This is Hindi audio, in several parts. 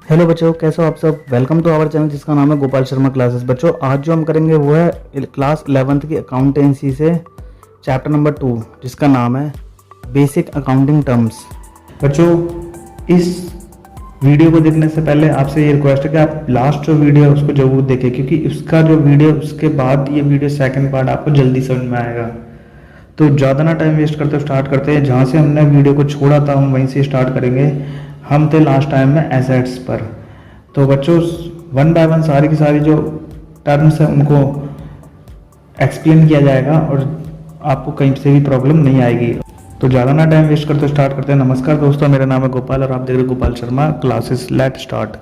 हेलो बच्चों, कैसे हो आप सब। वेलकम टू आवर चैनल जिसका नाम है गोपाल शर्मा क्लासेस। बच्चों, आज जो हम करेंगे वो है क्लास 11th की अकाउंटेंसी से चैप्टर नंबर 2 जिसका नाम है बेसिक अकाउंटिंग टर्म्स। बच्चों, इस वीडियो को देखने से पहले आपसे ये रिक्वेस्ट है कि आप लास्ट जो वीडियो है उसको जरूर देखें, क्योंकि उसका जो वीडियो उसके बाद ये वीडियो सेकंड पार्ट आपको जल्दी समझ में आएगा। तो ज़्यादा ना टाइम वेस्ट करते स्टार्ट करते हैं। जहाँ से हमने वीडियो को छोड़ा था हम वहीं से स्टार्ट करेंगे। हम थे लास्ट टाइम में एसेट्स पर। तो बच्चों, वन बाय वन सारी की सारी जो टर्म्स हैं उनको एक्सप्लेन किया जाएगा और आपको कहीं से भी प्रॉब्लम नहीं आएगी। तो ज़्यादा ना टाइम वेस्ट करते स्टार्ट करते हैं। नमस्कार दोस्तों, मेरा नाम है गोपाल और आप देख रहे हो Gopal Sharma classes. Let start.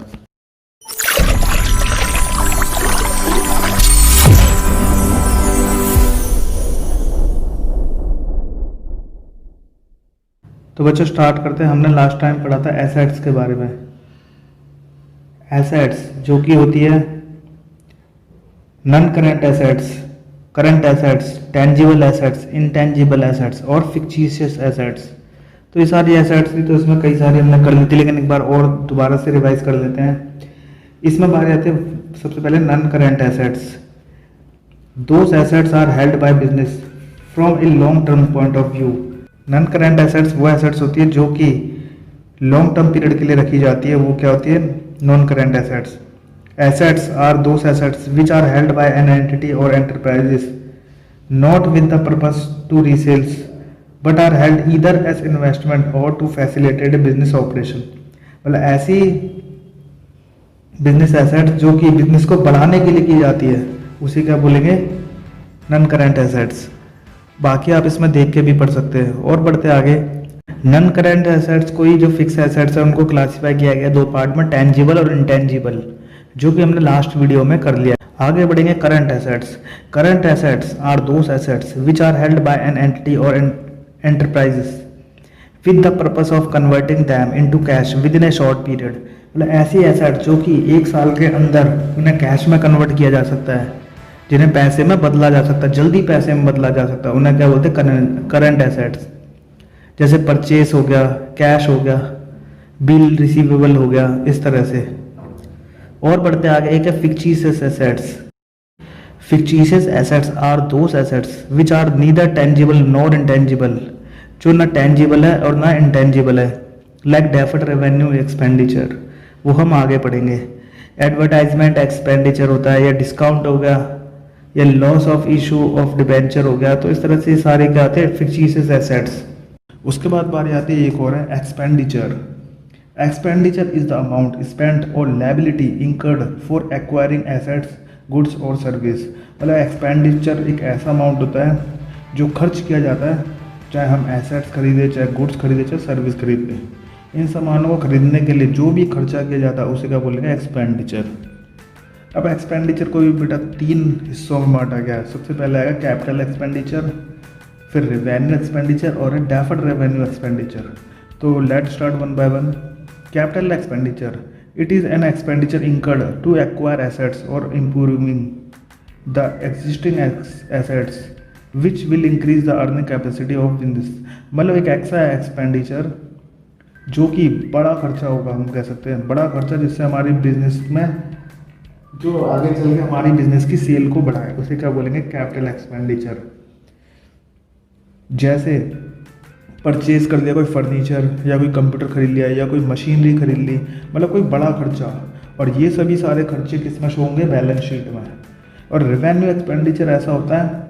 तो बच्चों स्टार्ट करते हैं। हमने लास्ट टाइम पढ़ा था एसेट्स के बारे में। एसेट्स जो कि होती है non current assets, current assets, tangible assets, intangible assets और फिक्टिशियस एसेट्स। तो ये सारी एसेट्स थी, तो इसमें कई सारी हमने कर ली थी, लेकिन एक बार और दोबारा से रिवाइज कर लेते हैं। इसमें बारे आते हैं सबसे पहले non current assets. Those assets are held by business from a long term point of view. Non current assets वो एसेट्स होती है जो कि लॉन्ग टर्म पीरियड के लिए रखी जाती है। वो क्या होती है? Non current assets. Assets are those assets which are held by an entity or enterprises not with the purpose to resales but are held either as investment or to facilitate business operation. मतलब ऐसी बिजनेस एसेट्स जो कि बिजनेस को बढ़ाने के लिए की जाती है उसे क्या बोलेंगे? Non current assets. बाकी आप इसमें देख के भी पढ़ सकते हैं। और बढ़ते आगे, नॉन करंट एसेट्स को ही जो फिक्स एसेट्स है उनको क्लासिफाई किया गया दो पार्ट में, टेंजिबल और इनटेंजिबल, जो कि हमने लास्ट वीडियो में कर लिया। आगे बढ़ेंगे current assets. Current assets are those assets which are held by an entity or enterprises with the purpose of converting them into cash within a short period. मतलब ऐसी एसेट्स जो कि एक साल के अंदर उन्हें कैश में कन्वर्ट किया जा सकता है, जिन्हें पैसे में बदला जा सकता है, जल्दी पैसे में बदला जा सकता है, उन्हें क्या बोलते हैं? Current assets. जैसे परचेस हो गया, कैश हो गया, बिल रिसीवेबल हो गया, इस तरह से। और बढ़ते आगे, एक है fictitious assets. Fictitious assets are those assets which are neither tangible nor intangible, जो ना टेंजिबल है और ना इंटेंजिबल है, लाइक डेफर्ड रेवेन्यू एक्सपेंडिचर। वो हम आगे पढ़ेंगे। एडवर्टाइजमेंट एक्सपेंडिचर होता है, या डिस्काउंट हो गया, या loss of issue of debenture हो गया। तो इस तरह से सारे क्या आते हैं? Fictitious assets. उसके बाद बारी आती है एक और है expenditure. Expenditure is the amount spent or liability incurred for acquiring assets, goods or service. मतलब एक्सपेंडिचर एक ऐसा अमाउंट होता है जो खर्च किया जाता है, चाहे हम एसेट्स खरीदें, चाहे गुड्स खरीदें, चाहे सर्विस खरीदें। इन सामानों को खरीदने के लिए जो भी खर्चा किया जाता है उसे क्या बोलेंगे? एक्सपेंडिचर। अब एक्सपेंडिचर को भी बेटा तीन हिस्सों में बांटा गया है। सबसे पहले आएगा कैपिटल एक्सपेंडिचर, फिर रेवेन्यू एक्सपेंडिचर और डेफर्ड रेवेन्यू एक्सपेंडिचर। तो let start one by one. Capital expenditure, it is an expenditure incurred to acquire assets or improving the existing assets which will increase the earning capacity of business. मतलब एक ऐसा एक्सपेंडिचर जो कि बड़ा खर्चा होगा, हम कह सकते हैं बड़ा खर्चा, जिससे हमारी बिजनेस में जो आगे चल के हमारी बिजनेस की सेल को बढ़ाए, उसे क्या बोलेंगे? Capital expenditure. जैसे परचेज कर लिया कोई फर्नीचर, या कोई कंप्यूटर खरीद लिया, या कोई मशीनरी खरीद ली, मतलब कोई बड़ा खर्चा। और ये सभी सारे खर्चे किसमें शो होंगे? बैलेंस शीट में। और रेवेन्यू एक्सपेंडिचर ऐसा होता है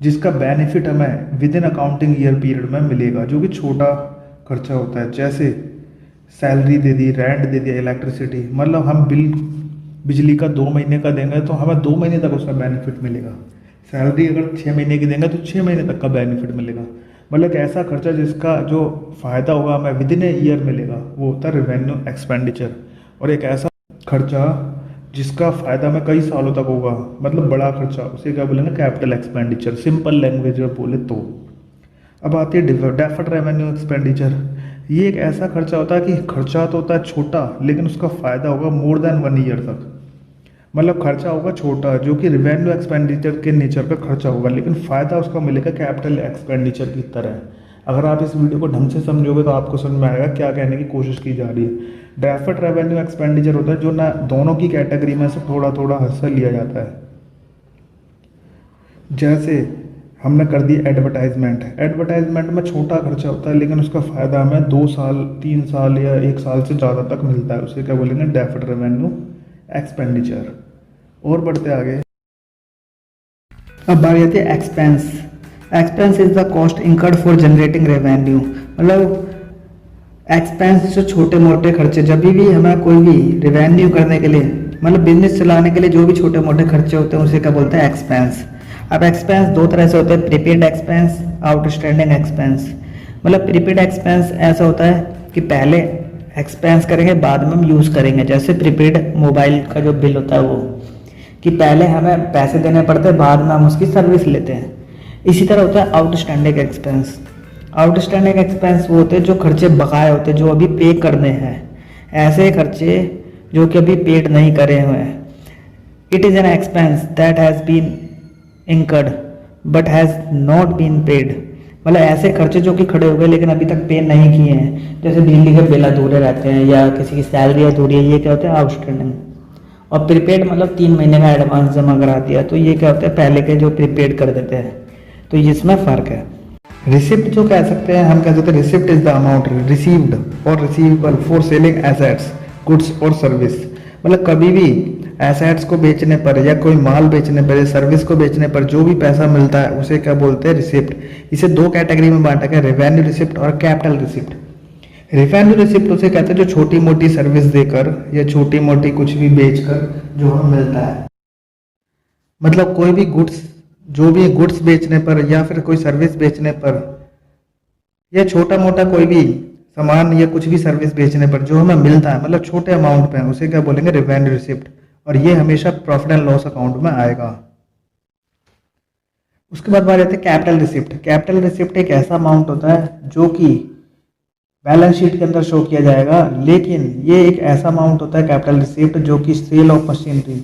जिसका बेनिफिट हमें with in accounting year period में मिलेगा, जो कि छोटा खर्चा होता है। जैसे सैलरी दे दी, रेंट दे दिया, इलेक्ट्रिसिटी, मतलब हम बिल बिजली का 2 महीने का देंगे तो हमें 2 महीने तक उसका बेनिफिट मिलेगा। सैलरी अगर 6 महीने की देंगे तो 6 महीने तक का बेनिफिट मिलेगा। मतलब एक ऐसा खर्चा जिसका जो फ़ायदा होगा हमें विद इन ए ईयर मिलेगा, वो होता है रेवेन्यू एक्सपेंडिचर। और एक ऐसा खर्चा जिसका फ़ायदा हमें कई सालों तक होगा, मतलब बड़ा खर्चा, उसे क्या बोलेंगे? कैपिटल एक्सपेंडिचर, सिंपल लैंग्वेज में बोले तो। अब आती है डेफर्ड रेवेन्यू एक्सपेंडिचर। ये एक ऐसा खर्चा होता है कि खर्चा तो होता है छोटा, लेकिन उसका फ़ायदा होगा मोर देन 1 ईयर तक। मतलब खर्चा होगा छोटा, जो कि रेवेन्यू एक्सपेंडिचर के नेचर का खर्चा होगा, लेकिन फ़ायदा उसका मिलेगा कैपिटल एक्सपेंडिचर की तरह। अगर आप इस वीडियो को ढंग से समझोगे तो आपको समझ में आएगा क्या कहने की कोशिश की जा रही है। डेफर्ड रेवेन्यू एक्सपेंडिचर होता है जो ना दोनों की कैटेगरी में से थोड़ा थोड़ा हिस्सा लिया जाता है। जैसे हमने कर दी एडवर्टाइजमेंट में छोटा खर्चा होता है लेकिन उसका फ़ायदा हमें 2 साल 3 साल या 1 साल से ज़्यादा तक मिलता है, उसे क्या बोलेंगे, डेफर्ड रेवेन्यू एक्सपेंडिचर। और बढ़ते आगे, अब बारी आती है expense. Expense is the cost incurred for generating revenue. मतलब एक्सपेंस जो छोटे मोटे खर्चे, जब भी हमें कोई भी रेवेन्यू करने के लिए, मतलब बिजनेस चलाने के लिए जो भी छोटे मोटे खर्चे होते हैं उसे क्या बोलते हैं, एक्सपेंस। अब एक्सपेंस दो तरह से होते हैं, प्रीपेड एक्सपेंस, आउटस्टैंडिंग एक्सपेंस। मतलब प्रीपेड एक्सपेंस ऐसा होता है कि पहले एक्सपेंस करेंगे बाद में हम यूज़ करेंगे। जैसे प्रीपेड मोबाइल का जो बिल होता है वो, कि पहले हमें पैसे देने पड़ते हैं बाद में हम उसकी सर्विस लेते हैं। इसी तरह होता है आउटस्टैंडिंग एक्सपेंस। आउटस्टैंडिंग एक्सपेंस वो होते हैं जो खर्चे बकाए होते हैं, जो अभी पे करने हैं, ऐसे खर्चे जो कि अभी पेड नहीं करे हुए हैं। It is an expense that has been incurred but has not been paid। मतलब ऐसे खर्चे जो कि खड़े हो गए लेकिन अभी तक पे नहीं किए हैं, जैसे बिजली के बिल अधूरे रहते हैं या किसी की सैलरी अधूरी है, ये क्या होता है, आउटस्टैंडिंग। और प्रीपेड मतलब 3 महीने का एडवांस जमा करा दिया, तो ये क्या होता है, पहले के जो प्रीपेड कर देते हैं। तो इसमें फ़र्क है। रिसिप्ट जो कह सकते हैं, हम कह सकते हैं receipt is the amount received or receivable for selling assets, goods or service. मतलब कभी भी एसेट्स को बेचने पर या कोई माल बेचने पर या सर्विस को बेचने पर जो भी पैसा मिलता है उसे क्या बोलते हैं, रिसिप्ट। इसे 2 कैटेगरी में बांटा गया, रेवेन्यू रिसिप्ट और कैपिटल रिसिप्ट। रेवेन्यू रिसिप्ट उसे कहते हैं जो छोटी मोटी सर्विस देकर या छोटी मोटी कुछ भी बेचकर जो हमें मिलता है। मतलब कोई भी गुड्स, जो भी गुड्स बेचने पर या फिर कोई सर्विस बेचने पर या छोटा मोटा कोई भी सामान या कुछ भी सर्विस बेचने पर जो हमें मिलता है, मतलब छोटे अमाउंट पे, उसे क्या बोलेंगे, रेवेन्यू रिसिप्ट। और ये हमेशा प्रॉफिट एंड लॉस अकाउंट में आएगा। उसके बाद बात आती है कैपिटल रिसिप्ट। कैपिटल रिसिप्ट एक ऐसा अमाउंट होता है जो कि बैलेंस शीट के अंदर शो किया जाएगा, लेकिन ये एक ऐसा अमाउंट होता है कैपिटल रिसिप्ट जो कि सेल ऑफ मशीनरी,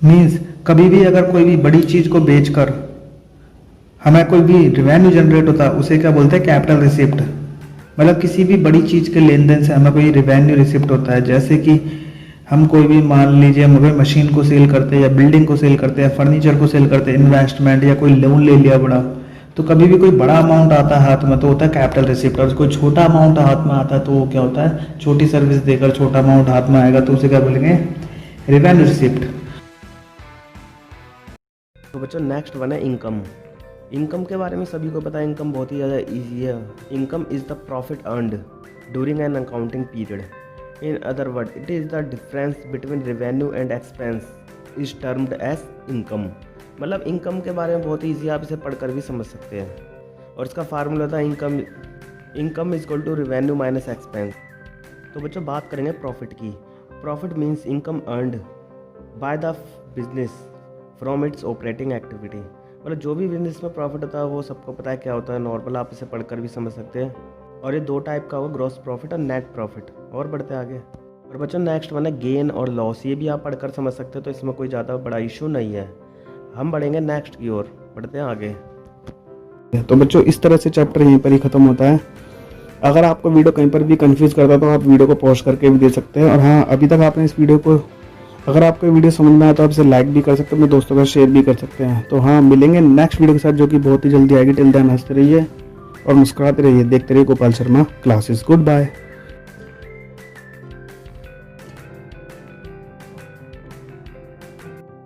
मीन्स कभी भी अगर कोई भी बड़ी चीज को बेचकर हमें कोई भी रेवेन्यू जनरेट होता है उसे क्या बोलते हैं, कैपिटल रिसिप्ट। मतलब किसी भी बड़ी चीज के लेन देन से हमें कोई रेवेन्यू रिसिप्ट होता है। जैसे कि हम कोई भी, मान लीजिए हम कोई मशीन को सेल करते हैं या बिल्डिंग को सेल करते हैं, फर्नीचर को सेल करते हैं, इन्वेस्टमेंट या कोई लोन ले लिया बड़ा, तो कभी भी कोई बड़ा अमाउंट आता है हाथ में तो होता है कैपिटल रिसिप्ट। और कोई छोटा अमाउंट हाथ में आता है तो वो क्या होता है, छोटी सर्विस देकर छोटा अमाउंट हाथ में आएगा तो उसे क्या बोलेंगे, रेवेन्यू रिसिप्ट। तो बच्चों नेक्स्ट वन है इनकम। इनकम के बारे में सभी को पता है, इनकम बहुत ही ज़्यादा ईजी है। Income is the profit earned during an accounting period. In other word it is the difference between revenue and expense is termed as income. मतलब इनकम के बारे में बहुत ही ईजी, आप इसे पढ़कर भी समझ सकते हैं। और इसका फार्मूला था income is equal to revenue minus expense. तो बच्चों बात करेंगे प्रॉफिट की। Profit means income earned by the business from its operating activity. मतलब जो भी बिजनेस में प्रॉफिट होता है वो सबको पता है क्या होता है, नॉर्मल आप इसे पढ़कर भी समझ सकते हैं। और ये 2 टाइप का होगा, ग्रॉस प्रॉफिट और नेट प्रॉफिट। और बढ़ते आगे, और बच्चों नेक्स्ट वन है गेन और लॉस। ये भी आप पढ़कर समझ सकते हो, तो इसमें कोई ज़्यादा बड़ा इशू नहीं है। हम बढ़ेंगे नेक्स्ट की ओर, बढ़ते हैं आगे। तो बच्चों इस तरह से चैप्टर यहीं पर ही ख़त्म होता है। अगर आपको वीडियो कहीं पर भी कंफ्यूज करता है तो आप वीडियो को पॉज करके भी दे सकते हैं। और हाँ, अभी तक आपने इस वीडियो को, अगर आपको वीडियो समझ में आया तो आप इसे लाइक भी कर सकते हैं, अपने दोस्तों का शेयर भी कर सकते हैं। तो हाँ, मिलेंगे नेक्स्ट वीडियो के साथ जो कि बहुत ही जल्दी आएगी। टिल देन हंसते रहिए और मुस्कुराते रहिए, देखते रहिए Gopal Sharma classes. Good bye.